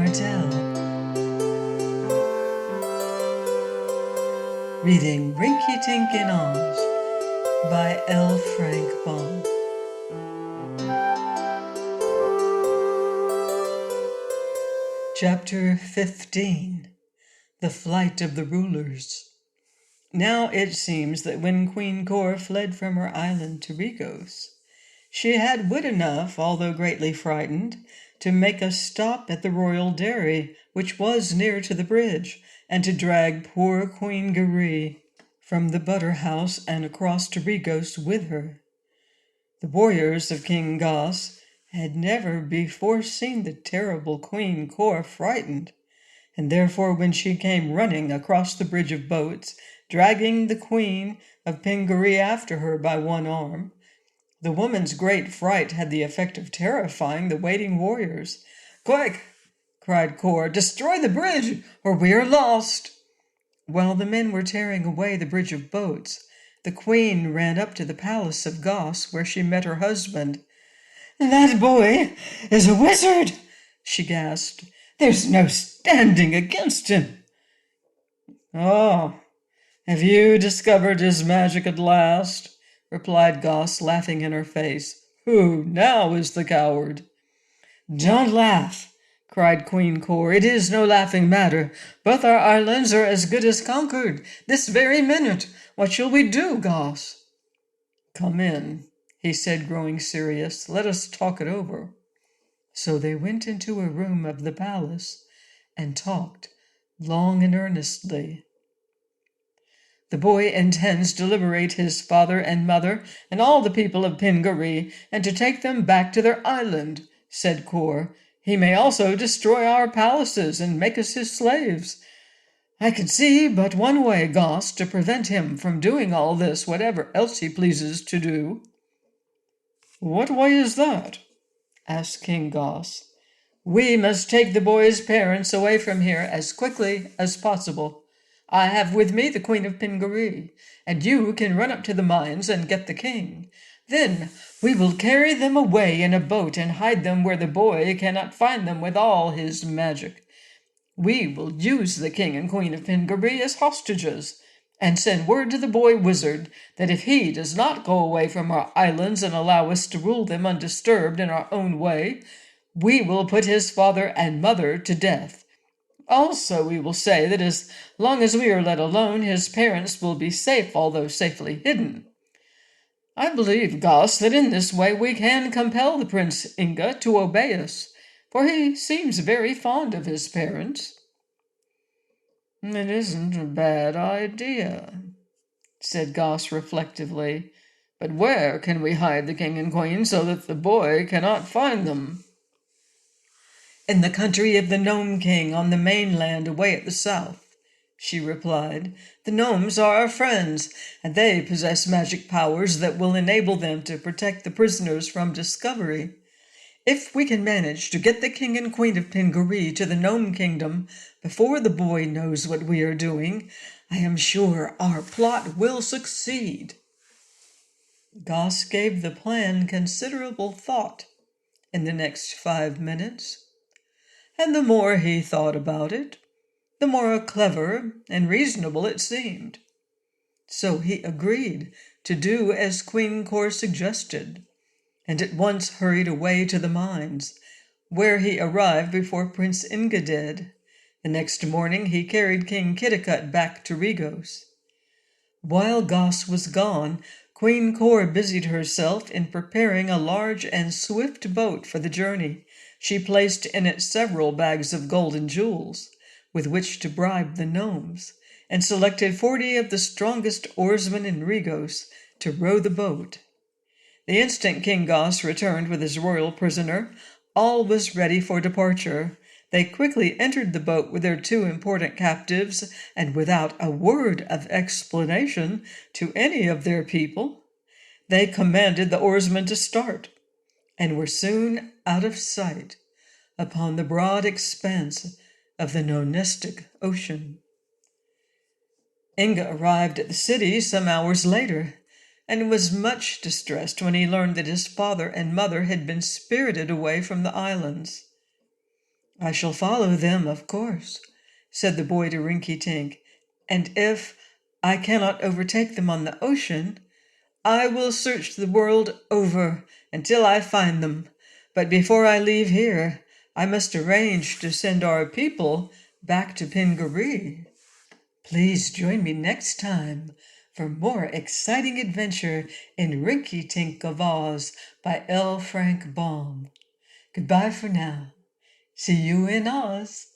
Martell. Reading Rinkitink in Oz by L. Frank Baum. Chapter 15. The Flight of the Rulers. Now it seems that when Queen Kor fled from her island to Regos, she had wit enough, although greatly frightened, to make a stop at the royal dairy, which was near to the bridge, and to drag poor Queen Pingaree from the butter house and across to Regos with her. The warriors of King Goss had never before seen the terrible Queen Kor frightened, and therefore when she came running across the bridge of boats, dragging the Queen of Pingaree after her by one arm, the woman's great fright had the effect of terrifying the waiting warriors. "Quick!" cried Kor, "destroy the bridge, or we are lost!" While the men were tearing away the bridge of boats, the queen ran up to the palace of Goss, where she met her husband. "That boy is a wizard," she gasped. "There's no standing against him." "Oh, have you discovered his magic at last?" replied Goss, laughing in her face. "Who now is the coward?" "Don't laugh," cried Queen Kor. "It is no laughing matter. Both our islands are as good as conquered, this very minute. What shall we do, Goss?" "Come in," he said, growing serious. "Let us talk it over." So they went into a room of the palace and talked long and earnestly. "The boy intends to liberate his father and mother and all the people of Pingaree, and to take them back to their island," said Kor. "He may also destroy our palaces and make us his slaves. I can see but one way, Goss, to prevent him from doing all this, whatever else he pleases to do." "What way is that?" asked King Goss. "We must take the boy's parents away from here as quickly as possible. I have with me the Queen of Pingaree, and you can run up to the mines and get the king. Then we will carry them away in a boat and hide them where the boy cannot find them with all his magic. We will use the king and queen of Pingaree as hostages, and send word to the boy wizard that if he does not go away from our islands and allow us to rule them undisturbed in our own way, we will put his father and mother to death. Also, we will say that as long as we are let alone, his parents will be safe, although safely hidden. I believe, Goss, that in this way we can compel the Prince Inga to obey us, for he seems very fond of his parents." "It isn't a bad idea," said Goss reflectively. "But where can we hide the king and queen so that the boy cannot find them?" "In the country of the Gnome King on the mainland away at the south," she replied. "The gnomes are our friends, and they possess magic powers that will enable them to protect the prisoners from discovery. If we can manage to get the king and queen of Pingaree to the Gnome Kingdom before the boy knows what we are doing, I am sure our plot will succeed." Goss gave the plan considerable thought in the next 5 minutes. And the more he thought about it, the more clever and reasonable it seemed. So he agreed to do as Queen Kor suggested, and at once hurried away to the mines, where he arrived before Prince Ingeded. The next morning he carried King Kitticut back to Regos. While Goss was gone, Queen Kor busied herself in preparing a large and swift boat for the journey. She placed in it several bags of gold and jewels, with which to bribe the gnomes, and selected 40 of the strongest oarsmen in Regos to row the boat. The instant King Goss returned with his royal prisoner, all was ready for departure. They quickly entered the boat with their 2 important captives, and without a word of explanation to any of their people, they commanded the oarsmen to start, and were soon out of sight upon the broad expanse of the Nonestic Ocean. Inga arrived at the city some hours later, and was much distressed when he learned that his father and mother had been spirited away from the islands. I shall follow them, of course, said the boy to Rinkitink, and if I cannot overtake them on the ocean, I will search the world over until I find them. But before I leave here, I must arrange to send our people back to Pingaree. Please join me next time for more exciting adventure in Rinkitink of Oz by L. Frank Baum. Goodbye for now. See you in Oz.